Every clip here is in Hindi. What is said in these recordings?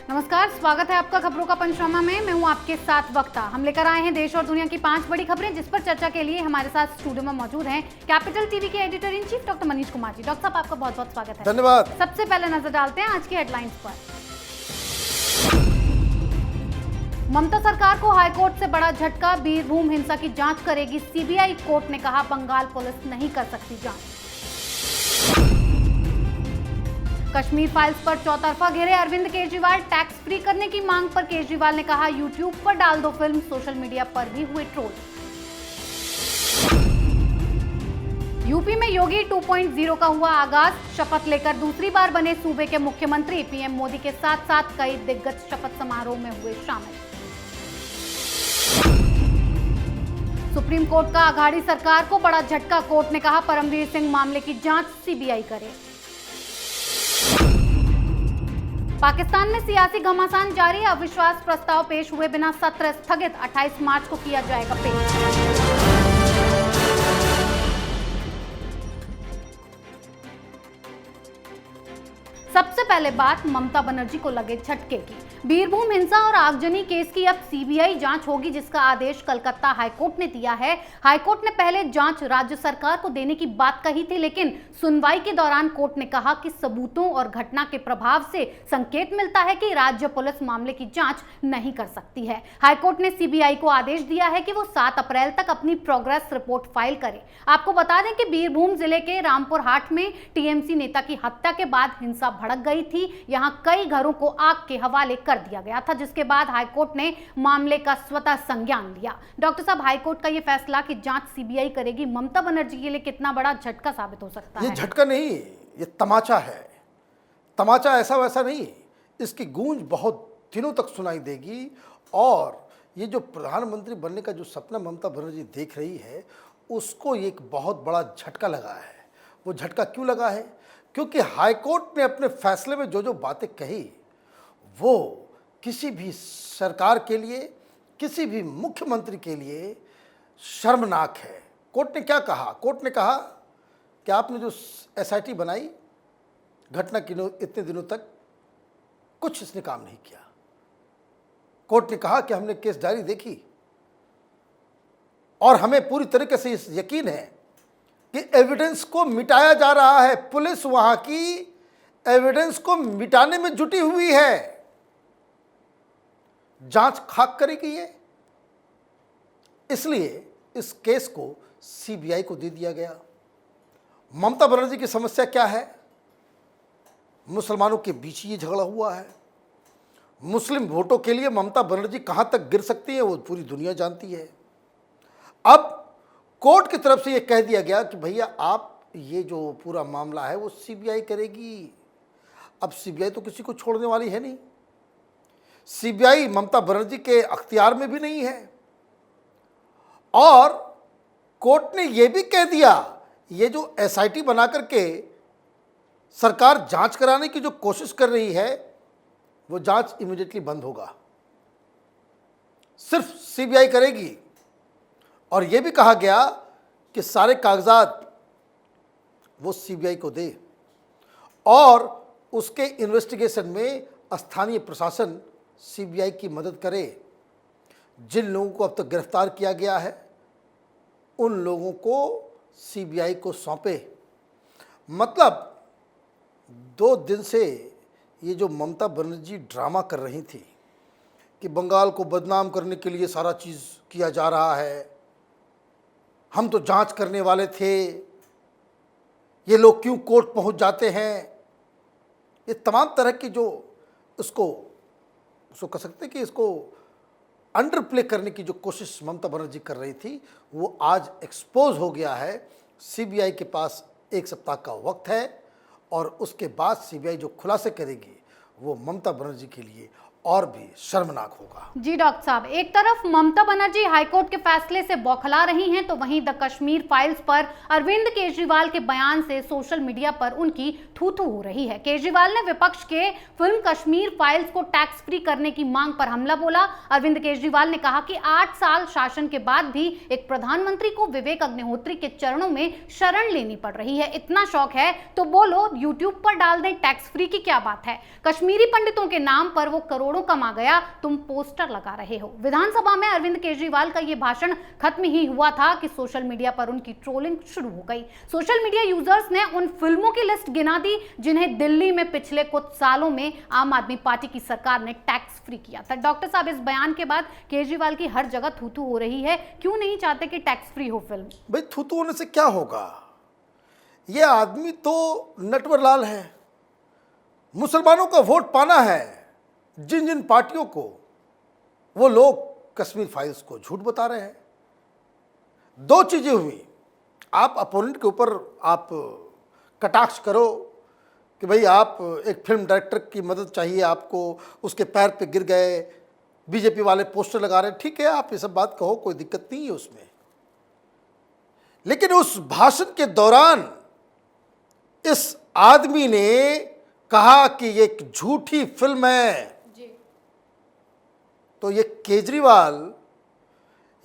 नमस्कार, स्वागत है आपका खबरों का पंचनामा में। मैं हूं आपके साथ वक्ता। हम लेकर आए हैं देश और दुनिया की 5 बड़ी खबरें, जिस पर चर्चा के लिए हमारे साथ स्टूडियो में मौजूद हैं कैपिटल टीवी के editor in chief doctor Manish Kumar ji. Doctor साहब, आपका बहुत बहुत स्वागत है। धन्यवाद। सबसे पहले नजर डालते हैं आज की हेडलाइंस पर। ममता सरकार को हाईकोर्ट से बड़ा झटका, बीरभूम हिंसा की जांच करेगी सीबीआई। कोर्ट ने कहा बंगाल पुलिस नहीं कर सकती जांच। कश्मीर फाइल्स पर चौतरफा घेरे अरविंद केजरीवाल, टैक्स फ्री करने की मांग पर केजरीवाल ने कहा यूट्यूब पर डाल दो फिल्म। सोशल मीडिया पर भी हुए ट्रोल। यूपी में योगी 2.0 का हुआ आगाज, शपथ लेकर दूसरी बार बने सूबे के मुख्यमंत्री। पीएम मोदी के साथ साथ कई दिग्गज शपथ समारोह में हुए शामिल। सुप्रीम कोर्ट का अघाड़ी सरकार को बड़ा झटका, कोर्ट ने कहा परमवीर सिंह मामले की जांच सीबीआई करे। पाकिस्तान में सियासी घमासान जारी, अविश्वास प्रस्ताव पेश हुए बिना सत्र स्थगित। 28 मार्च को किया जाएगा पेश। सबसे पहले बात ममता बनर्जी को लगे झटके की। बीरभूम हिंसा और आगजनी केस की अब सीबीआई जांच होगी, जिसका आदेश कलकत्ता हाईकोर्ट ने दिया है। हाईकोर्ट ने पहले जांच राज्य सरकार को देने की बात कही थी, लेकिन सुनवाई के दौरान कोर्ट ने कहा कि सबूतों और घटना के प्रभाव से संकेत मिलता है कि राज्य पुलिस मामले की जांच नहीं कर सकती है। हाईकोर्ट ने सीबीआई को आदेश दिया है कि वो 7 अप्रैल तक अपनी प्रोग्रेस रिपोर्ट फाइल करे। आपको बता दें कि बीरभूम जिले के रामपुर हाट में टीएमसी नेता की हत्या के बाद हिंसा भड़क गई थी। यहां कई घरों को आग के हवाले कर दिया गया था, जिसके बाद हाईकोर्ट ने मामले का स्वतः संज्ञान लिया। डॉक्टर साहब, हाईकोर्ट का यह फैसला कि जांच सीबीआई करेगी ममता बनर्जी के लिए कितना बड़ा झटका साबित हो सकता है? ये झटका नहीं, ये तमाचा है। तमाचा ऐसा वैसा नहीं, इसकी गूंज बहुत दिनों तक सुनाई देगी। और ये जो प्रधानमंत्री बनने का जो सपना ममता बनर्जी देख रही है, उसको एक बहुत बड़ा झटका लगा है। वो झटका क्यों लगा है? क्योंकि हाईकोर्ट ने अपने फैसले में जो जो बातें कही, वो किसी भी सरकार के लिए, किसी भी मुख्यमंत्री के लिए शर्मनाक है। कोर्ट ने क्या कहा? कोर्ट ने कहा कि आपने जो एसआईटी बनाई, घटना के इतने दिनों तक कुछ इसने काम नहीं किया। कोर्ट ने कहा कि हमने केस डायरी देखी और हमें पूरी तरीके से इस यकीन है कि एविडेंस को मिटाया जा रहा है। पुलिस वहां की एविडेंस को मिटाने में जुटी हुई है। जांच खाक करेगी ये, इसलिए इस केस को सीबीआई को दे दिया गया। ममता बनर्जी की समस्या क्या है? मुसलमानों के बीच ये झगड़ा हुआ है। मुस्लिम वोटों के लिए ममता बनर्जी कहां तक गिर सकती है, वो पूरी दुनिया जानती है। अब कोर्ट की तरफ से ये कह दिया गया कि भैया आप ये जो पूरा मामला है वो सीबीआई करेगी। अब सीबीआई तो किसी को छोड़ने वाली है नहीं। सीबीआई ममता बनर्जी के अख्तियार में भी नहीं है। और कोर्ट ने ये भी कह दिया, ये जो एसआईटी बना करके सरकार जांच कराने की जो कोशिश कर रही है, वो जांच इमीडिएटली बंद होगा, सिर्फ सीबीआई करेगी। और यह भी कहा गया कि सारे कागजात वो सीबीआई को दे और उसके इन्वेस्टिगेशन में स्थानीय प्रशासन सीबीआई की मदद करे। जिन लोगों को अब तक गिरफ्तार किया गया है, उन लोगों को सीबीआई को सौंपे। मतलब 2 दिन से ये जो ममता बनर्जी ड्रामा कर रही थी कि बंगाल को बदनाम करने के लिए सारा चीज़ किया जा रहा है, हम तो जांच करने वाले थे, ये लोग क्यों कोर्ट पहुंच जाते हैं, ये तमाम तरह की जो उसको कह सकते हैं कि इसको अंडर प्ले करने की जो कोशिश ममता बनर्जी कर रही थी, वो आज एक्सपोज हो गया है। सीबीआई के पास 1 सप्ताह का वक्त है और उसके बाद सीबीआई जो खुलासे करेगी वो ममता बनर्जी के लिए और भी शर्मनाक होगा। जी डॉक्टर साहब, एक तरफ ममता बनर्जी हाईकोर्ट के फैसले से बौखला रही हैं, तो वहीं द कश्मीर फाइल्स पर अरविंद केजरीवाल के बयान से सोशल मीडिया पर उनकी थू-थू हो रही है। केजरीवाल ने विपक्ष के फिल्म कश्मीर फाइल्स को टैक्स फ्री करने की मांग पर हमला बोला। अरविंद केजरीवाल ने कहा कि 8 साल शासन के बाद भी एक प्रधानमंत्री को विवेक अग्निहोत्री के चरणों में शरण लेनी पड़ रही है। इतना शौक है तो बोलो यूट्यूब पर डाल दें, टैक्स फ्री की क्या बात है। कश्मीरी पंडितों के नाम पर वो करोड़ों कमा गया, तुम पोस्टर लगा रहे हो। विधानसभा में अरविंद केजरीवाल का ये भाषण खत्म ही हुआ था कि सोशल मीडिया पर उनकी ट्रोलिंग शुरू हो गई। सोशल मीडिया यूजर्स ने उन फिल्मों की लिस्ट गिना दी जिन्हें दिल्ली में पिछले कुछ सालों में आम आदमी पार्टी की सरकार ने टैक्स फ्री किया था। डॉक्टर साहब, इस बयान के बाद केजरीवाल की हर जगह थू-थू हो रही है। क्यों नहीं चाहते कि टैक्स फ्री हो फिल्म? भाई, थू-थू होने से क्या होगा? ये आदमी तो नटवर लाल है। मुसलमानों का वोट पाना है। जिन जिन पार्टियों को वो लोग कश्मीर फाइल्स को झूठ बता रहे हैं। दो चीजें हुई, आप अपोनेंट के ऊपर आप कटाक्ष करो कि भाई आप एक फिल्म डायरेक्टर की मदद चाहिए आपको, उसके पैर पे गिर गए, बीजेपी वाले पोस्टर लगा रहे हैं, ठीक है, आप ये सब बात कहो, कोई दिक्कत नहीं है उसमें। लेकिन उस भाषण के दौरान इस आदमी ने कहा कि ये एक झूठी फिल्म है। तो ये केजरीवाल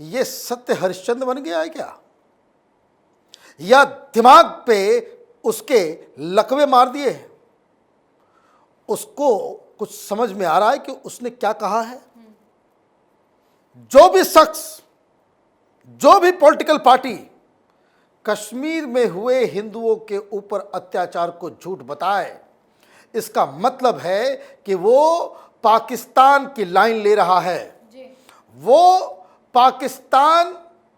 ये सत्य हरिश्चंद्र बन गया है क्या? या दिमाग पे उसके लकवे मार दिए हैं? उसको कुछ समझ में आ रहा है कि उसने क्या कहा है? जो भी शख्स, जो भी पॉलिटिकल पार्टी कश्मीर में हुए हिंदुओं के ऊपर अत्याचार को झूठ बताए, इसका मतलब है कि वो पाकिस्तान की लाइन ले रहा है। वो पाकिस्तान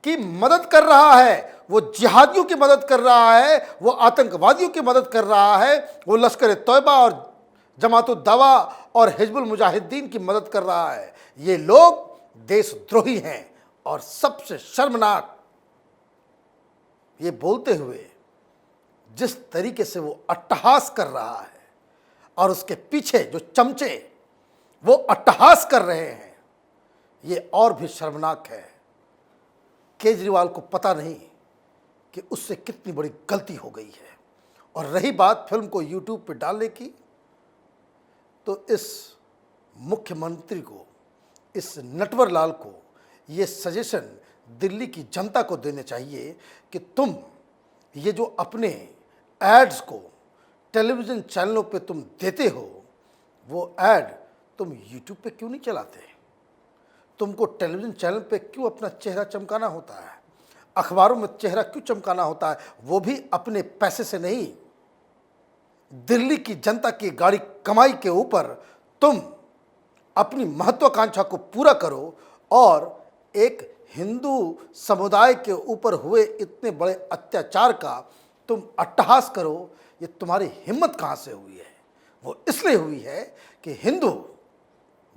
की मदद कर रहा है, वो जिहादियों की मदद कर रहा है, वो आतंकवादियों की मदद कर रहा है, वो लश्कर तौबा और जमातुद दावा और हिजबुल मुजाहिदीन की मदद कर रहा है। ये लोग देशद्रोही हैं। और सबसे शर्मनाक, ये बोलते हुए जिस तरीके से वो अट्टहास कर रहा है और उसके पीछे जो चमचे वो अट्टहास कर रहे हैं, ये और भी शर्मनाक है। केजरीवाल को पता नहीं कि उससे कितनी बड़ी गलती हो गई है। और रही बात फिल्म को यूट्यूब पे डालने की, तो इस मुख्यमंत्री को, इस नटवर लाल को ये सजेशन दिल्ली की जनता को देने चाहिए कि तुम ये जो अपने एड्स को टेलीविज़न चैनलों पे तुम देते हो, वो ऐड तुम यूट्यूब पे क्यों नहीं चलाते? तुमको टेलीविज़न चैनल पे क्यों अपना चेहरा चमकाना होता है? अखबारों में चेहरा क्यों चमकाना होता है? वो भी अपने पैसे से नहीं, दिल्ली की जनता की गाड़ी कमाई के ऊपर तुम अपनी महत्वाकांक्षा को पूरा करो और एक हिंदू समुदाय के ऊपर हुए इतने बड़े अत्याचार का तुम अट्टहास करो। ये तुम्हारी हिम्मत कहाँ से हुई है? वो इसलिए हुई है कि हिंदू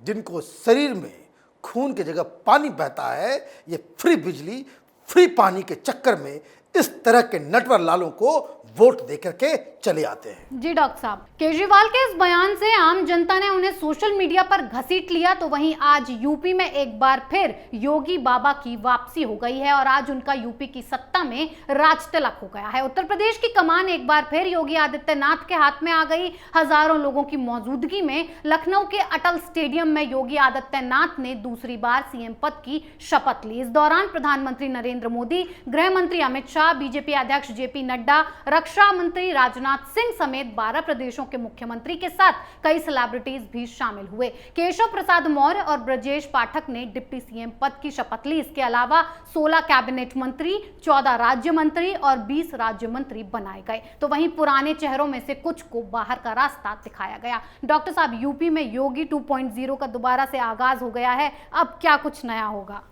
जिनको शरीर में खून की जगह पानी बहता है, ये फ्री बिजली, फ्री पानी के चक्कर में इस तरह के नटवर लालों को वोट देकर के चले आते हैं। जी डॉक्टर साहब, केजरीवाल के इस बयान से आम जनता ने उन्हें सोशल मीडिया पर घसीट लिया, तो वहीं आज यूपी में एक बार फिर योगी बाबा की वापसी हो गई है और आज उनका यूपी की सत्ता में राज तिलक हो गया है। उत्तर प्रदेश की कमान एक बार फिर योगी आदित्यनाथ के हाथ में आ गई। हजारों लोगों की मौजूदगी में लखनऊ के अटल स्टेडियम में योगी आदित्यनाथ ने दूसरी बार सीएम पद की शपथ ली। इस दौरान प्रधानमंत्री नरेंद्र मोदी, गृह मंत्री अमित शाह, बीजेपी अध्यक्ष जेपी नड्डा, रक्षा मंत्री राजनाथ सिंह समेत 12 प्रदेशों के मुख्यमंत्री के साथ कई सेलिब्रिटीज भी शामिल हुए। केशव प्रसाद मौर्य और ब्रजेश पाठक ने डिप्टी सीएम पद की शपथ ली। इसके अलावा 16 कैबिनेट मंत्री, 14 राज्य मंत्री और 20 राज्य मंत्री बनाए गए। तो वहीं पुराने चेहरों में से कुछ को बाहर का रास्ता दिखाया गया। डॉक्टर साहब, यूपी में योगी 2.0 का दोबारा से आगाज हो गया है। अब क्या कुछ नया होगा?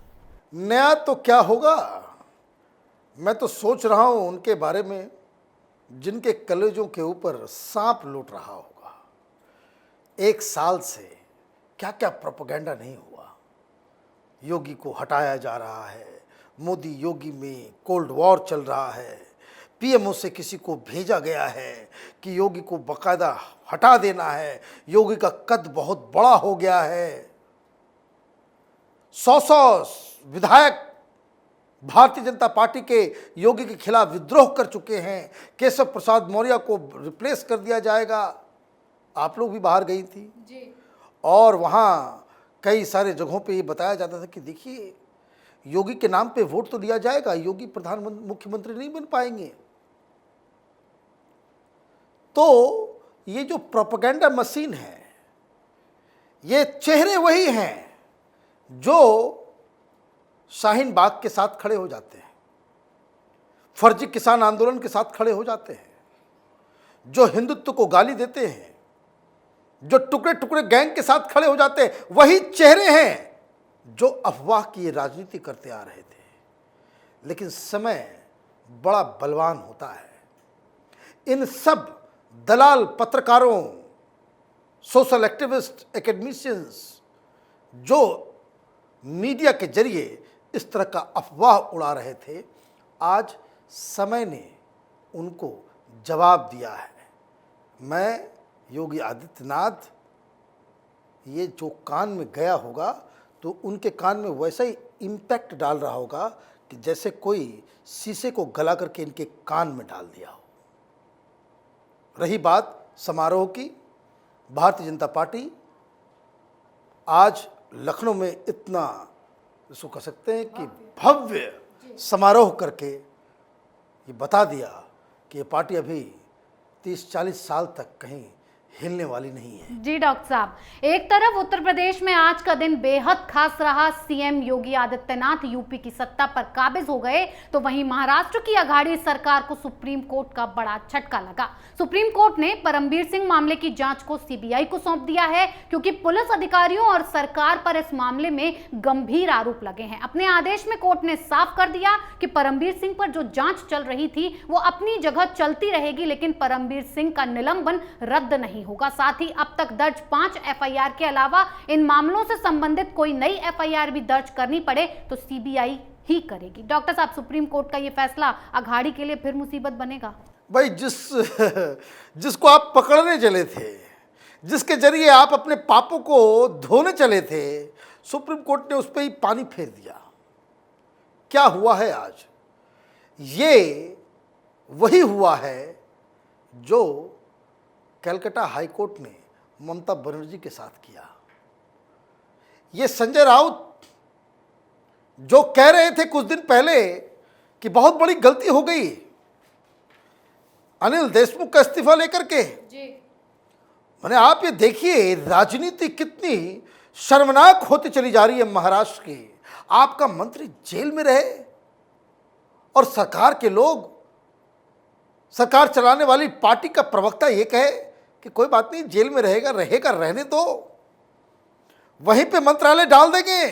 नया तो क्या होगा, मैं तो सोच रहा हूं उनके बारे में जिनके कलेजों के ऊपर सांप लूट रहा होगा। 1 साल से क्या क्या प्रोपेगेंडा नहीं हुआ। योगी को हटाया जा रहा है, मोदी योगी में कोल्ड वॉर चल रहा है, पीएमओ से किसी को भेजा गया है कि योगी को बाकायदा हटा देना है, योगी का कद बहुत बड़ा हो गया है। 100 विधायक भारतीय जनता पार्टी के योगी के खिलाफ विद्रोह कर चुके हैं, केशव प्रसाद मौर्य को रिप्लेस कर दिया जाएगा। आप लोग भी बाहर गई थी जी। और वहाँ कई सारे जगहों पे ये बताया जाता था कि देखिए योगी के नाम पे वोट तो लिया जाएगा, योगी प्रधानमंत्री मुख्यमंत्री नहीं बन पाएंगे। तो ये जो प्रोपेगेंडा मशीन है, ये चेहरे वही हैं जो शाहीन बाग के साथ खड़े हो जाते हैं, फर्जी किसान आंदोलन के साथ खड़े हो जाते हैं, जो हिंदुत्व को गाली देते हैं, जो टुकड़े टुकड़े गैंग के साथ खड़े हो जाते हैं, वही चेहरे हैं जो अफवाह की राजनीति करते आ रहे थे। लेकिन समय बड़ा बलवान होता है। इन सब दलाल पत्रकारों, सोशल एक्टिविस्ट, एकेडमिशियंस जो मीडिया के जरिए इस तरह का अफवाह उड़ा रहे थे, आज समय ने उनको जवाब दिया है। मैं योगी आदित्यनाथ, ये जो कान में गया होगा तो उनके कान में वैसा ही इम्पैक्ट डाल रहा होगा कि जैसे कोई शीशे को गला करके इनके कान में डाल दिया हो। रही बात समारोह की, भारतीय जनता पार्टी आज लखनऊ में इतना, इसको कह सकते हैं कि भव्य समारोह करके ये बता दिया कि ये पार्टी अभी 30-40 साल तक कहीं हिलने वाली नहीं है। जी डॉक्टर साहब, एक तरफ उत्तर प्रदेश में आज का दिन बेहद खास रहा, सीएम योगी आदित्यनाथ यूपी की सत्ता पर काबिज हो गए, तो वहीं महाराष्ट्र की अघाड़ी सरकार को सुप्रीम कोर्ट का बड़ा झटका लगा। सुप्रीम कोर्ट ने परमबीर सिंह मामले की जांच को सीबीआई को सौंप दिया है, क्योंकि पुलिस अधिकारियों और सरकार पर इस मामले में गंभीर आरोप लगे हैं। अपने आदेश में कोर्ट ने साफ कर दिया कि परमबीर सिंह पर जो जांच चल रही थी वो अपनी जगह चलती रहेगी, लेकिन परमबीर सिंह का निलंबन रद्द नहीं होगा। साथ ही अब तक दर्ज 5 एफआईआर के अलावा इन मामलों से संबंधित कोई नई एफआईआर भी दर्ज करनी पड़े तो सीबीआई ही करेगी। डॉक्टर साहब, सुप्रीम कोर्ट का ये फैसला अघाड़ी के लिए फिर मुसीबत बनेगा? भाई, जिसको आप पकड़ने चले थे, जिसके जरिए आप अपने पापों को धोने चले थे, सुप्रीम कोर्ट ने उस पर ही पानी फेर दिया। क्या हुआ है आज? ये वही हुआ है जो कलकत्ता हाई कोर्ट ने ममता बनर्जी के साथ किया। ये संजय राउत जो कह रहे थे कुछ दिन पहले कि बहुत बड़ी गलती हो गई अनिल देशमुख का इस्तीफा लेकर के, मैंने आप ये देखिए राजनीति कितनी शर्मनाक होती चली जा रही है महाराष्ट्र की। आपका मंत्री जेल में रहे और सरकार के लोग, सरकार चलाने वाली पार्टी का प्रवक्ता ये कहे कि कोई बात नहीं, जेल में रहेगा, रहने दो, वहीं पे मंत्रालय डाल देंगे,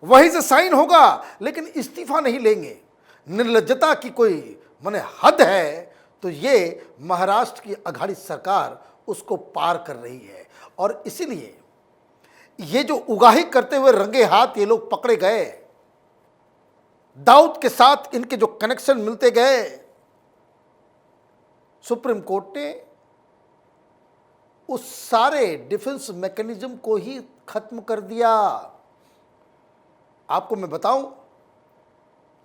वहीं से साइन होगा, लेकिन इस्तीफा नहीं लेंगे। निर्लज्जता की कोई माने हद है। तो ये महाराष्ट्र की अघाड़ी सरकार उसको पार कर रही है और इसीलिए ये जो उगाही करते हुए रंगे हाथ ये लोग पकड़े गए, दाऊद के साथ इनके जो कनेक्शन मिलते गए, सुप्रीम कोर्ट ने उस सारे डिफेंस मैकेनिज्म को ही खत्म कर दिया। आपको मैं बताऊं,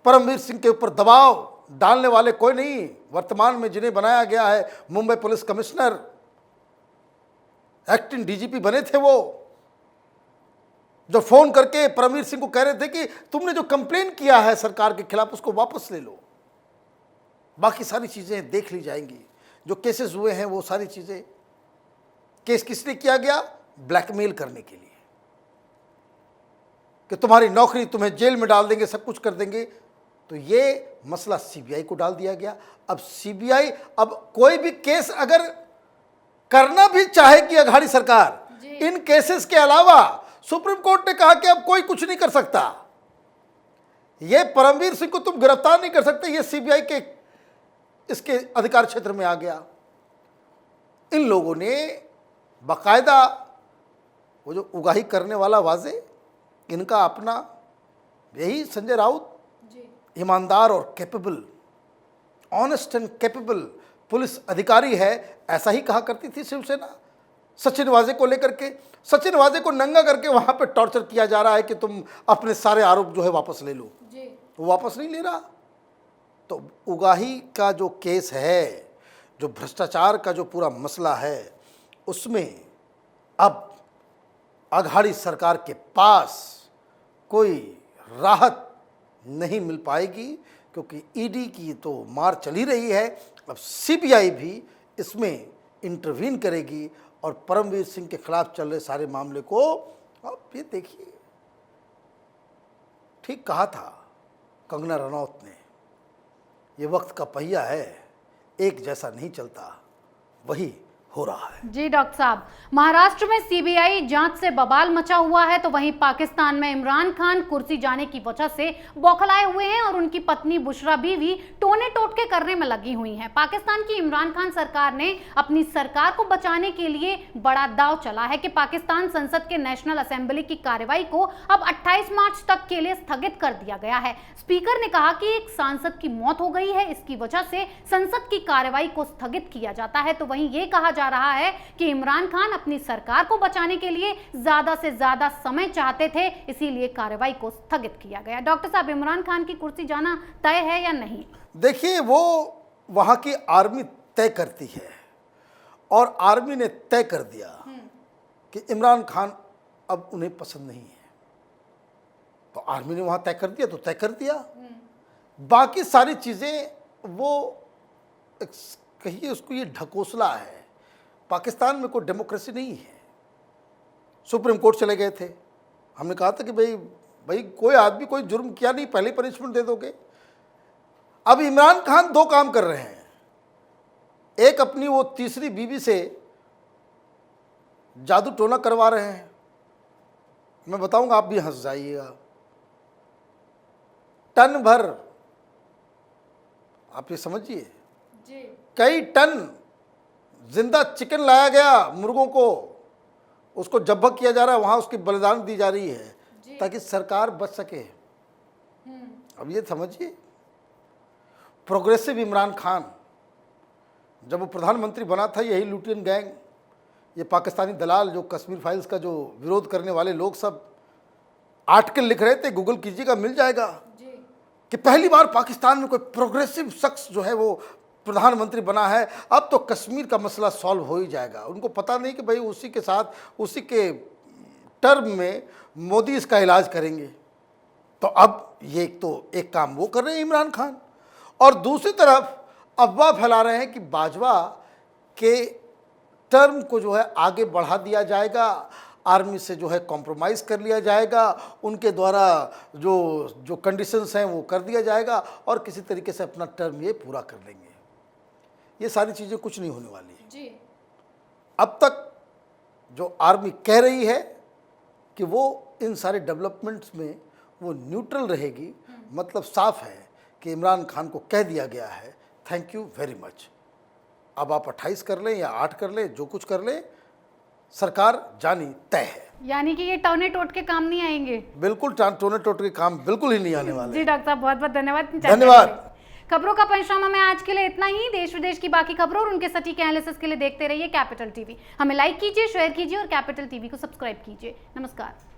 परमवीर सिंह के ऊपर दबाव डालने वाले कोई नहीं। वर्तमान में जिन्हें बनाया गया है Mumbai police commissioner, acting DGP बने थे, वो जो फोन करके परमवीर सिंह को कह रहे थे कि तुमने जो कंप्लेन किया है सरकार के खिलाफ उसको वापस ले लो, बाकी सारी चीजें देख ली जाएंगी। जो केसेस हुए हैं वो सारी चीजें, केस किसने किया गया? ब्लैकमेल करने के लिए कि तुम्हारी नौकरी, तुम्हें जेल में डाल देंगे, सब कुछ कर देंगे। तो ये मसला सीबीआई को डाल दिया गया। अब सीबीआई अब कोई भी केस अगर करना भी चाहे कि अघाड़ी सरकार, इन केसेस के अलावा सुप्रीम कोर्ट ने कहा कि अब कोई कुछ नहीं कर सकता, ये परमवीर सिंह को तुम गिरफ्तार नहीं कर सकते, ये सीबीआई के इसके अधिकार क्षेत्र में आ गया। इन लोगों ने बाकायदा वो जो उगाही करने वाला वाजे, इनका अपना यही संजय राउत ईमानदार और capable honest and capable police अधिकारी है, ऐसा ही कहा करती थी शिवसेना सचिन वाजे को लेकर के। सचिन वाजे को नंगा करके वहां पे टॉर्चर किया जा रहा है कि तुम अपने सारे आरोप जो है वापस ले लो, वो वापस नहीं ले रहा। तो उगाही का जो केस है, जो भ्रष्टाचार का जो पूरा मसला है, उसमें अब अघाड़ी सरकार के पास कोई राहत नहीं मिल पाएगी, क्योंकि ईडी की तो मार चली रही है। अब सीबीआई भी इसमें इंटरवीन करेगी और परमवीर सिंह के खिलाफ चल रहे सारे मामले को, अब ये देखिए, ठीक कहा था कंगना रनौत ने, ये वक्त का पहिया है, एक जैसा नहीं चलता, वही हो रहा है। जी डॉक्टर साहब, महाराष्ट्र में सीबीआई जांच से बवाल मचा हुआ है, तो वहीं पाकिस्तान में इमरान खान कुर्सी जाने की वजह से बौखलाए हुए हैं और उनकी पत्नी बुशरा बीवी टोने टोटके करने में लगी हुई हैं। पाकिस्तान की इमरान खान सरकार ने अपनी सरकार को बचाने के लिए बड़ा दांव चला है कि पाकिस्तान संसद के नेशनल असेंबली की कार्यवाही को अब 28 मार्च तक के लिए स्थगित कर दिया गया है। स्पीकर ने कहा कि एक सांसद की मौत हो गई है, इसकी वजह से संसद की कार्यवाही को स्थगित किया जाता है। तो वहीं ये कहा जा रहा है कि इमरान खान अपनी सरकार को बचाने के लिए ज्यादा से ज्यादा समय चाहते थे, इसीलिए कार्रवाई को स्थगित किया गया। डॉक्टर साहब, इमरान खान की कुर्सी जाना तय है या नहीं? देखिए, वो वहां की आर्मी तय करती है और आर्मी ने तय कर दिया कि इमरान खान अब उन्हें पसंद नहीं है, तो आर्मी ने वहां तय कर दिया तो तय कर दिया। बाकी सारी चीजें वो कहिए उसको, ये ढकोसला है। पाकिस्तान में कोई डेमोक्रेसी नहीं है। सुप्रीम कोर्ट चले गए थे, हमने कहा था कि भाई कोई आदमी कोई जुर्म किया नहीं, पहले पनिशमेंट दे दोगे। अब इमरान खान दो काम कर रहे हैं, एक अपनी वो तीसरी बीवी से जादू टोना करवा रहे हैं। मैं बताऊंगा, आप भी हंस जाइएगा। टन भर, आप ये समझिए, कई टन जिंदा चिकन लाया गया मुर्गों को, उसको जब्बा किया जा रहा है, वहां उसकी बलिदान दी जा रही है ताकि सरकार बच सके। अब ये समझिए, प्रोग्रेसिव इमरान खान जब वो प्रधानमंत्री बना था, यही लुटियन गैंग, ये पाकिस्तानी दलाल जो कश्मीर फाइल्स का जो विरोध करने वाले लोग सब आर्टिकल लिख रहे थे, गूगल कीजिएगा मिल जाएगा, कि पहली बार पाकिस्तान में कोई प्रोग्रेसिव शख्स जो है वो प्रधानमंत्री बना है, अब तो कश्मीर का मसला सॉल्व हो ही जाएगा। उनको पता नहीं कि भाई उसी के साथ, उसी के टर्म में मोदी इसका इलाज करेंगे। तो अब ये एक काम वो कर रहे हैं इमरान खान, और दूसरी तरफ अफवाह फैला रहे हैं कि बाजवा के टर्म को जो है आगे बढ़ा दिया जाएगा, आर्मी से जो है कॉम्प्रोमाइज़ कर लिया जाएगा, उनके द्वारा जो कंडीशंस हैं वो कर दिया जाएगा और किसी तरीके से अपना टर्म ये पूरा कर लेंगे। ये सारी चीज़ें कुछ नहीं होने वाली जी। अब तक जो आर्मी कह रही है कि वो इन सारे डेवलपमेंट्स में वो न्यूट्रल रहेगी, मतलब साफ है कि इमरान खान को कह दिया गया है थैंक यू वेरी मच, अब आप 28 कर लें या 8 कर लें, जो कुछ कर लें, सरकार जानी तय है। यानी कि ये टोने टोट के काम नहीं आएंगे? बिल्कुल टोने टोट के काम बिल्कुल ही नहीं आने वाले। जी डॉक्टर साहब, बहुत बहुत धन्यवाद। धन्यवाद। खबरों का पंचनामा में आज के लिए इतना ही। देश विदेश की बाकी खबरों और उनके सटीक एनालिसिस के लिए देखते रहिए कैपिटल टीवी। हमें लाइक कीजिए, शेयर कीजिए और कैपिटल टीवी को सब्सक्राइब कीजिए। नमस्कार।